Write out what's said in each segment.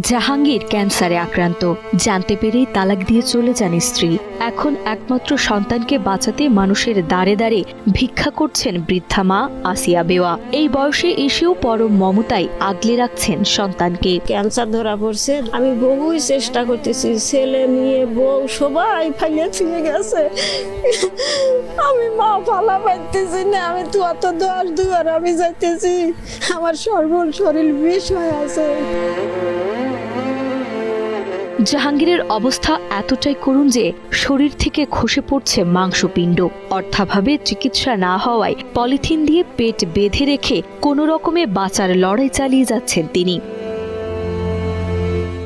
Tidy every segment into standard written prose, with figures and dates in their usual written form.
জাহাঙ্গীর ক্যান্সারে আক্রান্ত। জানতে পেরেই তালাক দিয়ে চলে যান স্ত্রী। এখন একমাত্র সন্তানকে বাঁচাতে মানুষের দাঁড়ে দাঁড়ে ভিক্ষা করছেন বৃদ্ধা মা আসিয়া বেওয়া। এই বয়সে এসেও পরম মমতায় আগলে রাখছেন সন্তানকে। ক্যান্সার ধরা পড়ছে, আমি বহুই চেষ্টা করতেছি, ছেলে মেয়ে বউ সবাই ফাইলে ফিরে গেছে, আমি মা ফালা পাইতেছি না। আমি তো অত দোয়ার দুয়ার আমি যাইতেছি, আমার সর্বল শরীর বিষ হয়ে আছে। জাহাঙ্গীরের অবস্থা এতটাই করুণ যে শরীর থেকে খসে পড়ছে মাংসপিণ্ড। অর্থাভাবে চিকিৎসা না হওয়ায় পলিথিন দিয়ে পেট বেঁধে রেখে কোনো রকমে বাঁচার লড়াই চালিয়ে যাচ্ছেন তিনি।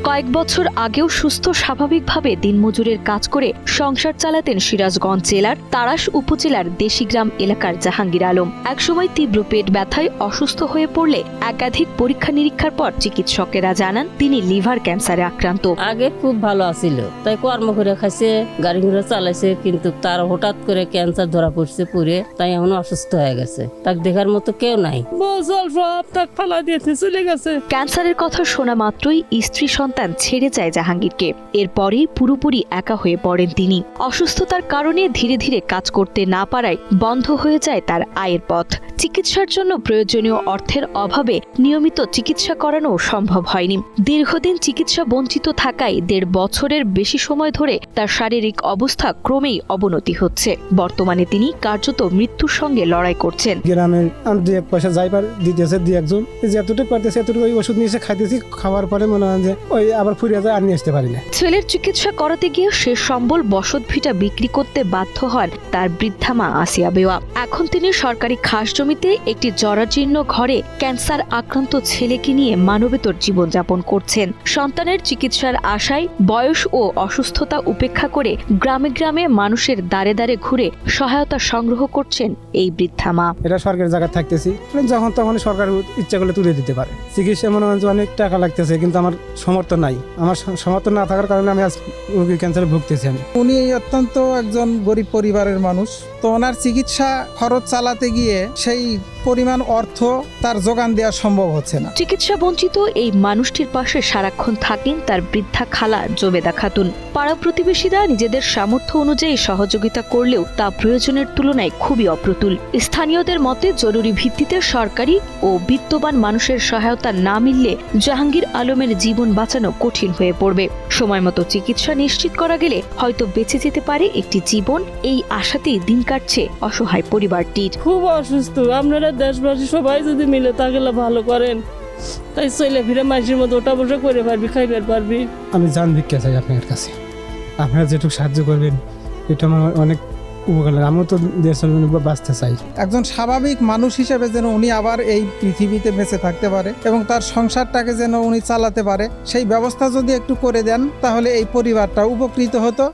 কয়েক বছর আগেও সুস্থ স্বাভাবিকভাবে দিনমজুরের কাজ করে সংসার চালাতেন সিরাজগঞ্জ জেলার তাড়াশ উপজেলার দেশিগ্রাম এলাকার জাহাঙ্গীর আলম। একসময় তীব্র পেট ব্যথায় অসুস্থ হয়ে পড়লে একাধিক পরীক্ষা নিরীক্ষার পর চিকিৎসকেরা জানান তিনি লিভার ক্যান্সারে আক্রান্ত। আগে খুব ভালো আছিল, তাই কর্ম করে খাইছে, গাড়ি ঘোড়া চালাইছে, কিন্তু তার হঠাৎ করে ক্যান্সার ধরা পড়ছে পুরে, তাই এখন অসুস্থ হয়ে গেছে। তাকে দেখার মতো কেউ নাই, চলে গেছে। ক্যান্সারের কথা শোনা মাত্রই স্ত্রী সন্তান ছেড়ে যায় জাহাঙ্গীরকে। এরপরেই পুরোপুরি একা হয়ে পড়েন তিনি। অসুস্থতার কারণে ধীরে ধীরে কাজ করতে না পারায় বন্ধ হয়ে যায় তার আয়ের পথ। চিকিৎসার জন্য প্রয়োজনীয় অর্থের অভাবে নিয়মিত চিকিৎসা করানো সম্ভব হয়নি। দীর্ঘদিন চিকিৎসা বঞ্চিত থাকায় 1.5 বছরের বেশি সময় ধরে তার শারীরিক অবস্থা ক্রমেই অবনতি হচ্ছে। বর্তমানে তিনি কার্যত মৃত্যুর সঙ্গে লড়াই করছেন। গ্রামের দু এক পয়সা যাইবার দিতেছে, দু একজন যতটুকু পারতেছে এতটুকু ওই ওষুধ নিয়ে এসে খাইতেছি। খাওয়ার পরে মনে হয় যে ওই আবার ফুরিয়ে যায়, আর নিয়ে আসতে পারি না। ছেলের চিকিৎসা করাতে গিয়ে শেষ সম্বল বসত ভিটা বিক্রি করতে বাধ্য হন তার বৃদ্ধা মা আসিয়া বেওয়া। এখন তিনি সরকারি খাস জমিতে একটি জরাজীর্ণ ঘরে ক্যান্সার আক্রান্ত ছেলেকে নিয়ে মানবেতর জীবনযাপন করছেন। সন্তানের চিকিৎসার আশায় বয়স ও অসুস্থতা উপেক্ষা করে গ্রামে গ্রামে মানুষের দাঁড়ে দাঁড়ে ঘুরে সহায়তা সংগ্রহ করছেন এই বৃদ্ধা মা। এটা সরকারের জায়গায় থাকতেছি, যখন তখন সরকার ইচ্ছা করলে তুলে দিতে পারে। চিকিৎসা মনে হয় অনেক টাকা লাগতেছে, কিন্তু আমার সমর্থন নাই। আমার সমর্থন না থাকার কারণে আমি আজ ক্যান্সারে ভুগতেছি। উনি অত্যন্ত একজন গরিব পরিবারের মানুষ, তো ওনার চিকিৎসা খরচ চালাতে গিয়ে সেই পরিমাণ অর্থ তার যোগান দেওয়া সম্ভব হচ্ছে না। চিকিৎসা বঞ্চিত এই মানুষটির পাশে সারাক্ষণ থাকেন তার বৃদ্ধা খালা জোবেদা খাতুন। পাড়া প্রতিবেশীরা নিজেদের সামর্থ্য অনুযায়ী সহযোগিতা করলেও তা প্রয়োজনের তুলনায় খুবই অপ্রতুল। স্থানীয়দের মতে জরুরি ভিত্তিতে সরকারি ও বিত্তবান মানুষের সহায়তা না মিললে জাহাঙ্গীর আলমের জীবন বাঁচানো কঠিন হয়ে পড়বে। সময়মতো চিকিৎসা নিশ্চিত করা গেলে হয়তো বেঁচে যেতে পারে একটি জীবন। এই আশাতেই দিন কাটছে অসহায় পরিবারটির। খুব অসুস্থ, আপনারা দেশবাসী সবাই যদি মিলে তাহলে ভালো করেন, তাই চলে ফিরে মাসের মতো ওটা বসে করে পারবি, খাইবার পারবি। আমি জান ভিক্ষা চাই আপনার কাছে, আপনারা যেটুকু সাহায্য করবেন এটা আমার অনেক উপকার লাগে। আমিও তো দেশের জন্য বাঁচতে চাই। একজন স্বাভাবিক মানুষ হিসেবে যেন উনি আবার এই পৃথিবীতে বেঁচে থাকতে পারে এবং তার সংসারটাকে যেন উনি চালাতে পারে, সেই ব্যবস্থা যদি একটু করে দেন তাহলে এই পরিবারটা উপকৃত হতো।